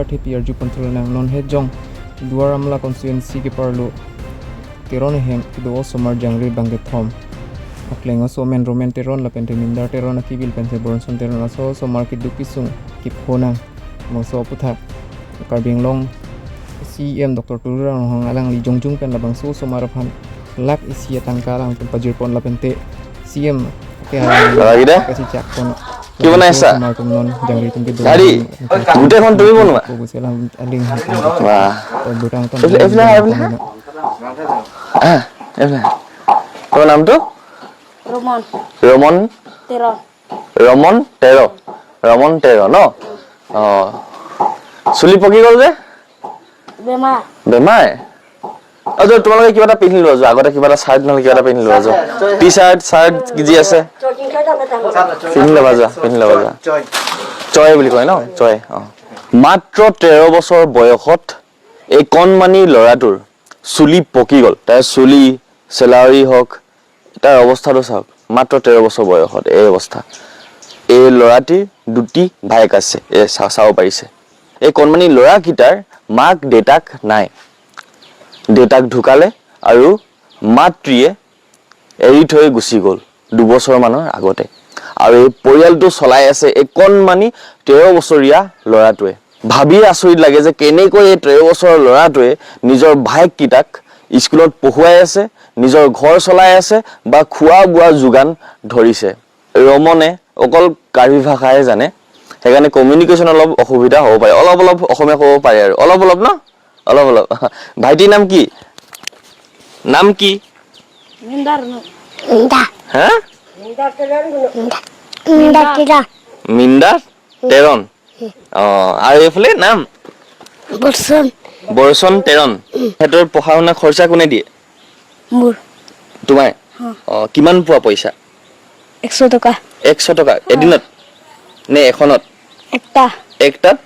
Tat Hipiar Jupantul Nang Non Hejong Duaramla constituency ke Parlo Teron Heng do Somar Jangri Bangetom Aklengo so men roman teron la pentemindar teron akibil pense Bronson teron aso so market dupisung kiphona moso putha Karbing Long CEM DR.TULIRAM Ronghang alang li jongjung pen labang so maraphan lak isia tangkalang pajir pon la pente CEM lagi deh kasih cakon gimana Esa? Tadi গোটেইখন তুমি বনোৱা বাহ তোৰ নামটো ৰমন তেৰ ন চুলি পকি গল যে বেমাৰ আজ তোমালোকে কিবা এটা পিন্ধি লোৱা যোৱা আগতে কিবা এটা চাৰ্ট নহলে কিবা এটা পিন্ধি লোৱা যোৱা টি চাৰ্ট যি আছে পিন্ধি ল'বা যোৱা চয় বুলি কয় ন চয় মাত্ৰ 13 বছৰ বয়সত এই কণমানি ল'ৰাটোৰ চুলি পকি গল তাৰ চুলি চেলাউৰি হক তাৰ অৱস্থাটো চাওক মাত্ৰ 13 বছৰ বয়সত এই অৱস্থা এই ল'ৰাটিৰ দুটি ভাইক আছে এ চাও পাৰিছে এই কণমানি ল'ৰাকিটাৰ মাক দেতাক নাই দেতাক ঢুকালে আৰু মাতৃয়ে এৰি থৈ গুচি গল 2 বছৰ মানৰ আগতে আৰু এই পৰিয়ালটো চলাই আছে এই কণমানি 13 বছৰীয়া ল'ৰাটোৱে ভাবি আচৰিত লাগে যে কেনেকৈ এই 13 বছৰৰ ল'ৰাটোৱে নিজৰ ভাইক কিটাক স্কুলত পঢ়ুৱাই আছে নিজৰ ঘৰ চলাই আছে বা খোৱা বোৱা যোগান ধৰিছে ৰমনে অকল কাৰ্বি ভাষাহে জানে সেইকাৰণে কমিউনিকেশ্যন অলপ অসুবিধা হ'ব পাৰে অলপ অসমীয়া ক'ব পাৰে আৰু অলপ ন অলপ ভাইটিৰ নাম কি হা মিন্দা তেৰন আৰু এইফালে নাম বৰচন তেৰন হেতৰ পঢ়া শুনা খৰচা কোনে দিয়ে তোমাৰ কিমান পোৱা পইচা 100 টকা এদিনত নে এখনত একটাত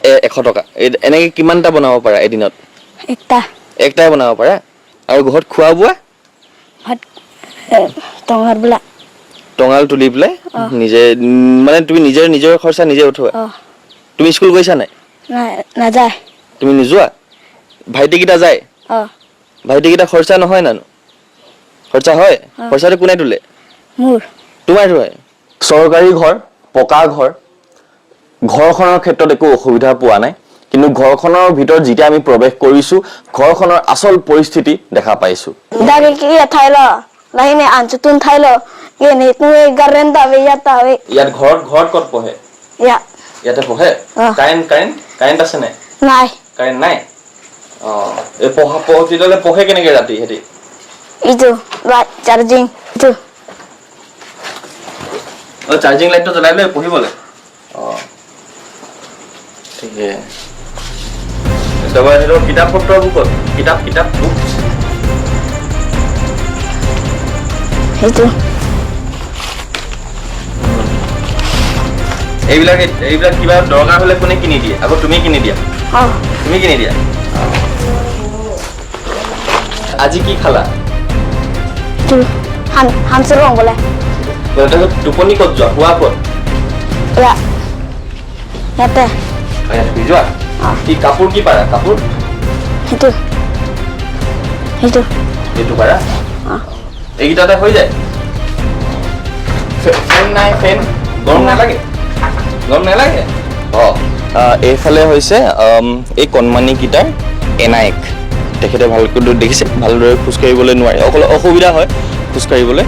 100 টকা এনেকে কিমানটা বনাব পাৰা এদিনত একটাই বনাব পাৰা আৰু ঘৰত খোৱা বোৱা টঙাল তুলি পেলাই নিজে মানে তুমি নিজৰ খৰচা নিজে উঠোৱা তুমি স্কুল গৈছা নাই নাযায় তুমি নোযোৱা ভাইটি কিটা যায় ভাইটি কিটা খৰচা নহয় নানো খৰচা হয় খৰচাটো কোনে তুলে তোমাৰ হয় চৰকাৰী ঘৰ পকা ঘৰখনৰ ক্ষেত্ৰত একো অসুবিধা পোৱা নাই কিন্তু ঘৰখনৰ ভিতৰত যেতিয়া আমি প্ৰৱেশ কৰিছো ঘৰখনৰ আচল পৰিস্থিতি দেখা পাইছো ইয়াত ঘৰত ক'ত পঢ়ে ইয়াতে পঢ়ে কাৰেণ্ট আছে নাই কাৰেণ্ট নাই এই পঢ়ে কেনেকে ৰাতি হেতি চাৰ্জিং লাইটটো জ্বলাই লৈ পঢ়িবলৈ ঠিকে কিতাপ পত্ৰবোৰ ক'ত কিতাপ বুক এইবিলাক কিবা দৰকাৰ হলে কোনে কিনি দিয়ে আকৌ তুমি কিনি দিয়া আজি কি খালা টোপনি ক'ত যোৱা শুৱা ক'ত যোৱা কি কাপোৰ কি পাৰা কাপোৰ সেইটো পাৰা এইকেইটাতে হৈ যায় ফেন গৰম নালাগে এইফালে হৈছে এই কণমানি কিটাৰ এনায়েক তেখেতে ভালকৈ দেখিছে ভালদৰে খোজকাঢ়িবলৈ নোৱাৰে অকল অসুবিধা হয় খোজকাঢ়িবলৈ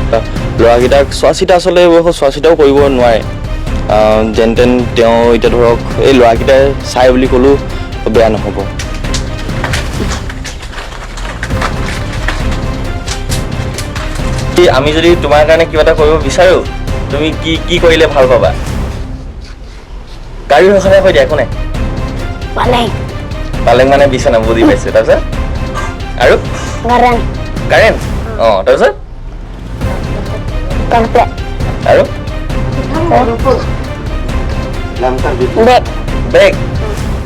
ল'ৰাকেইটাক চোৱা চিতা আচলতে চোৱা চিতাও কৰিব নোৱাৰে যেন তেন তেওঁ এতিয়া ধৰক এই ল'ৰাকেইটাই চাই বুলি ক'লেও বেয়া নহ'ব আমি যদি তোমাৰ কাৰণে কিবা এটা কৰিব বিচাৰো তুমি কি কৰিলে ভাল পাবা গাড়ী ভাষাৰে কৈ দিয়া একো নাই পালেং মানে বিছানা বুজি পাইছে তাৰপিছত আৰু কাৰেণ্ট তাৰপিছত আৰু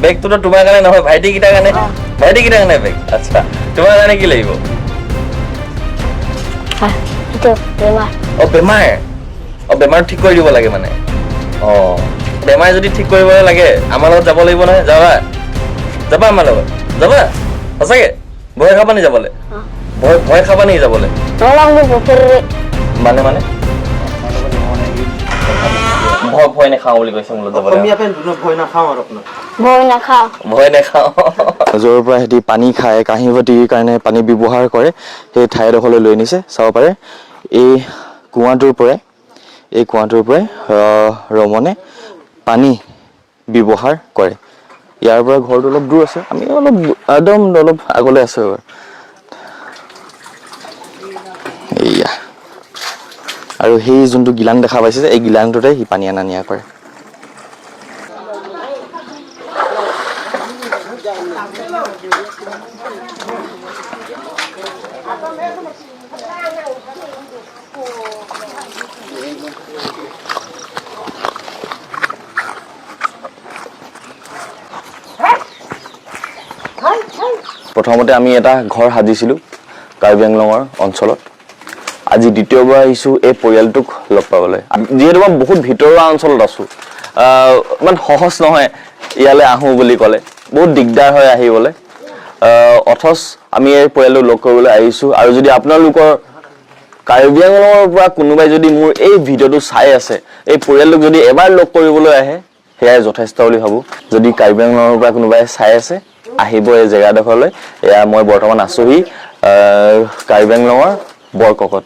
বেগটোতো তোমাৰ কাৰণে নহয় ভাইটি কেইটাৰ কাৰণে বেগ আচ্ছা তোমাৰ কাৰণে কি লাগিব বেমাৰ ঠিক কৰি দিব লাগে মানে বেমাৰ যদি ঠিক কৰিবলৈ লাগে আমাৰ লগত যাব লাগিব নহয় যাবা যাবা আমাৰ লগত যাবা সঁচাকে ভয় খাবা নি যাবলৈ ভয় খাবা নি যাবলৈ মানে মানে ভয় নাখাওঁ বুলি কৈছে মোৰ লগত ভয় নাখাওঁ য'ৰ পৰা সিহঁতি পানী খায় কাঁহী বাতিৰ কাৰণে পানী ব্যৱহাৰ কৰে সেই ঠাইডোখৰলৈ লৈ নিছে চাব পাৰে এই কুঁৱাটোৰ পৰাই ৰমনে পানী ব্যৱহাৰ কৰে ইয়াৰ পৰা ঘৰটো অলপ দূৰ আছে আমি অলপ আগলৈ আছো এয়া আৰু সেই যোনটো গিলান দেখা পাইছে যে এই গিলানটোতে সি পানী অনা নিয়া কৰে প্ৰথমতে আমি এটা ঘৰ সাজিছিলোঁ কাৰ্বি আংলঙৰ অঞ্চলত আজি দ্বিতীয়বাৰ আহিছোঁ এই পৰিয়ালটোক লগ পাবলৈ যিহেতু মই বহুত ভিতৰুৱা অঞ্চলত আছোঁ ইমান সহজ নহয় ইয়ালৈ আহোঁ বুলি ক'লে বহুত দিগদাৰ হয় আহিবলৈ অথচ আমি এই পৰিয়ালটোক লগ কৰিবলৈ আহিছোঁ আৰু যদি আপোনালোকৰ কাৰ্বি আংলঙৰ পৰা কোনোবাই যদি মোৰ এই ভিডিঅ'টো চাই আছে এই পৰিয়ালটোক যদি এবাৰ লগ কৰিবলৈ আহে সেয়াই যথেষ্ট বুলি ভাবোঁ যদি কাৰ্বি আংলঙৰ পৰা কোনোবাই চাই আছে আহিব এই জেগাডোখৰলৈ এয়া মই বৰ্তমান আছোহি কাৰ্বি আংলঙৰ বৰককত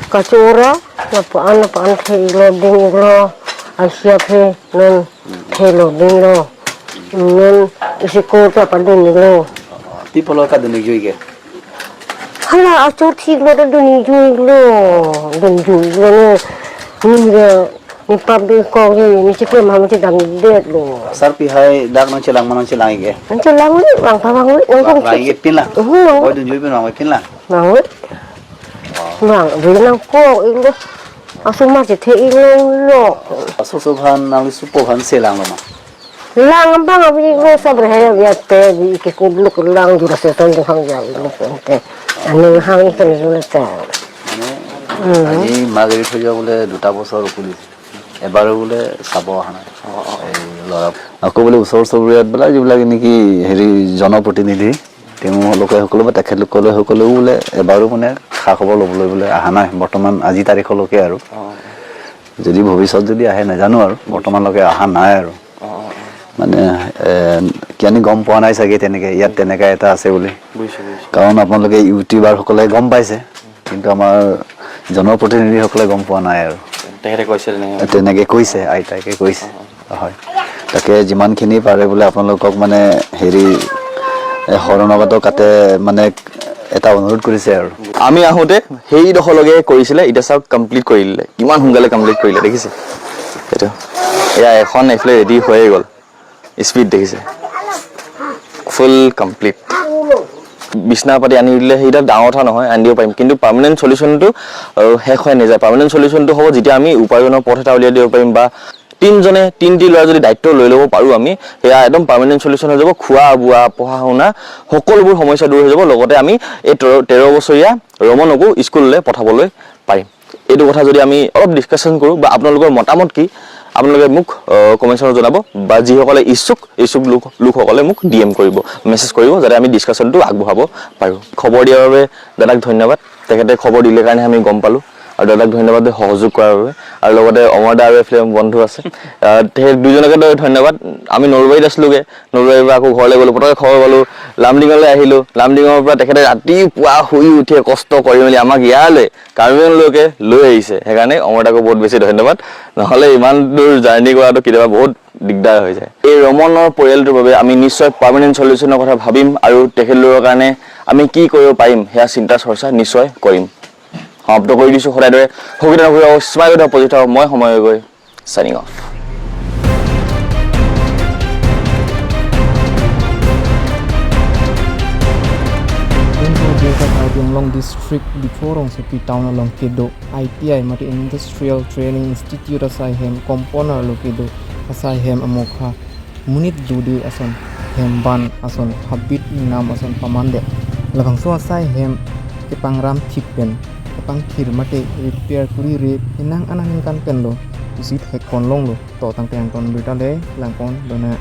kacura napaan thelo ding lo asya phe non thelo ding lo non isiko ta padin lo people ka dun juige hala acho thik lo dun juige lo ni ni public ko ni chikle ma chi dam de lo sar pi hai dak non chelang manon chelang ge bang pa bang bang ge pin la oi dun juige no pin la Bang, bilang ko ilo. Asuma je the ilo lo. Aso bhan nang supo bhan selang lo ma. Lang bang abi lo sabre hai ya te bi ke ko lu ko lang jura se ton hang ya lo te. Ane hang ke lo te. Ani magari thoja bole duta bosor ukuli. Ebare bole sabo hana. Lora. Ako bole usor sobriyat bala jibla niki heri জনপ্ৰতিনিধি তেওঁলোকে সকলো বা তেখেতলোকলৈ সকলেও বোলে এবাৰো মানে খা খবৰ ল'বলৈ বোলে অহা নাই বৰ্তমান আজি তাৰিখলৈকে আৰু যদি ভৱিষ্যত যদি আহে নাজানো আৰু বৰ্তমানলৈকে অহা নাই আৰু মানে কিয়ানি গম পোৱা নাই চাগে তেনেকৈ ইয়াত তেনেকৈ এটা আছে বুলি কাৰণ আপোনালোকে ইউটিউবাৰসকলে গম পাইছে কিন্তু আমাৰ জনপ্ৰতিনিধিসকলে গম পোৱা নাই আৰু তেনেকৈ কৈছে আইতাকে কৈছে হয় তাকে যিমানখিনি পাৰে বোলে আপোনালোকক মানে হেৰি শৰণাগত কাতে মানে এটা অনুৰোধ কৰিছে আৰু আমি আহোঁতে সেইডোখৰলৈকে কৰিছিলে এতিয়া চাওক কমপ্লিট কৰি দিলে কিমান সোনকালে কমপ্লিট কৰিলে দেখিছে এইটো এয়া এখন এইফালে ৰেডি হৈয়ে গ'ল স্পীড দেখিছে ফুল কমপ্লিট বিছনা পাতি আনি দিলে সেইটা ডাঙৰ কথা নহয় আনি দিব পাৰিম কিন্তু পাৰ্মানেণ্ট চলিউশ্যনটো শেষ হৈ নাযায় পাৰ্মানেণ্ট চলিউশ্যনটো হ'ব যেতিয়া আমি উপাৰ্জনৰ পথ এটা উলিয়াই দিব পাৰিম বা তিনটি ল'ৰা যদি দায়িত্ব লৈ ল'ব পাৰোঁ আমি সেয়া একদম পাৰ্মানেণ্ট চলিউশ্যন হৈ যাব খোৱা বোৱা পঢ়া শুনা সকলোবোৰ সমস্যা দূৰ হৈ যাব লগতে আমি এই 13 বছৰীয়া ৰমনকো স্কুললৈ পঠাবলৈ পাৰিম এইটো কথা যদি আমি অলপ ডিছকাশ্যন কৰোঁ বা আপোনালোকৰ মতামত কি আপোনালোকে মোক কমেণ্টছত জনাব বা যিসকলে ইচ্ছুক লোকসকলে মোক DM কৰিব মেছেজ কৰিব যাতে আমি ডিছকাশ্যনটো আগবঢ়াব পাৰোঁ খবৰ দিয়াৰ বাবে দাদাক ধন্যবাদ তেখেতে খবৰ দিলে কাৰণে আমি গম পালোঁ আৰু দাদাক ধন্যবাদ সহযোগ কৰাৰ বাবে আৰু লগতে অমৰদা আৰু এফালে বন্ধু আছে সেই দুজনকে ধন্যবাদ আমি নলবাৰীত আছিলোঁগৈ নলবাৰীৰ পৰা আকৌ ঘৰলৈ গ'লোঁ পটককৈ খবৰ পালোঁ লামডিঙলৈ আহিলোঁ লামডিঙৰ পৰা তেখেতে ৰাতিপুৱা শুই উঠিয়ে কষ্ট কৰি মেলি আমাক ইয়ালৈ কাৰ্বি আংলঙলৈকে লৈ আহিছে সেইকাৰণে অমৰদাকো বহুত বেছি ধন্যবাদ নহ'লে ইমান দূৰ জাৰ্ণি কৰাটো কেতিয়াবা বহুত দিগদাৰ হৈ যায় এই ৰমনৰ পৰিয়ালটোৰ বাবে আমি নিশ্চয় পাৰ্মানেণ্ট চলিউশ্যনৰ কথা ভাবিম আৰু তেখেতলোকৰ কাৰণে আমি কি কৰিব পাৰিম সেয়া চিন্তা চৰ্চা নিশ্চয় কৰিম সমাপ্ত কৰি দিছোঁ সদায় দৰে সুবিধা স্মাইল পজিট মই সময় গৈ চাইনিং of Karbi Anglong District before on Sepi Town along Kedo ITI mati Industrial Training Institute asai hem componer lo Kedo asai hem amokha munit dudi ason hemban ason habit nam ason pamande labang so asai hem ke pangram thipen kapang khir mate repair kuri re inang anan kan pen lo usit hek kon long lo to tang tang kon bita le lang kon dona